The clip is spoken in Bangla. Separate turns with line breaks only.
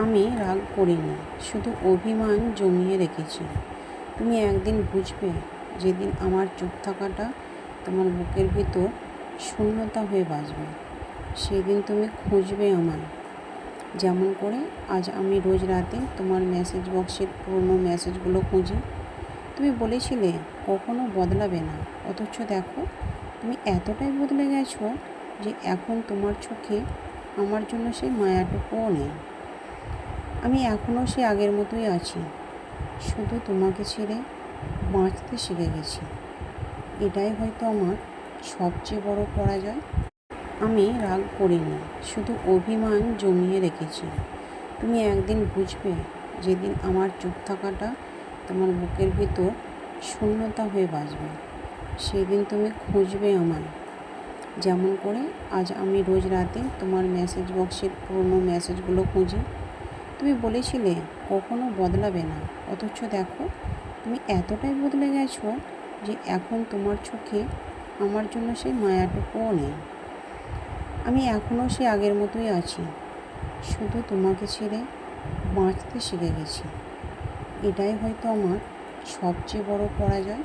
আমি রাগ করিনি, শুধু অভিমান জমিয়ে রেখেছি। তুমি একদিন বুঝবে, যেদিন আমার চুপ থাকাটা তোমার বুকের ভিতর শূন্যতা হয়ে বাঁচবে। সেদিন তুমি খুঁজবে আমায়, যেমন করে আজ আমি রোজ রাতে তোমার মেসেজ বক্সের পুরনো মেসেজগুলো খুঁজি। তুমি বলেছিলে কখনো বদলাবে না, অথচ দেখো তুমি এতটাই বদলে গেছো যে এখন তোমার চোখে আমার জন্য সেই মায়াটুকুও নেই। আমি এখনও সে আগের মতোই আছি, শুধু তোমাকে ছেড়ে বাঁচতে শিখে গেছি। এটাই হয়তো আমার সবচেয়ে বড় পরাজয়। আমি রাগ করিনি, শুধু অভিমান জমিয়ে রেখেছি। তুমি একদিন বুঝবে, যেদিন আমার চুপ থাকাটা তোমার বুকের ভিতর শূন্যতা হয়ে বাঁচবে। সেদিন তুমি খুঁজবে আমায়, যেমন করে আজ আমি রোজ রাতে তোমার মেসেজ বক্সের পুরনো মেসেজগুলো খুঁজি। তুমি বলেছিলে কখনো বদলাবে না, অথচ দেখো তুমি এতটাই বদলে গেছো যে এখন তোমার চোখে আমার জন্য সেই মায়াটুকুও নেই। আমি এখনও সে আগের মতোই আছি, শুধু তোমাকে ছেড়ে বাঁচতে শিখে গেছি। এটাই হয়তো আমার সবচেয়ে বড় পরাজয়।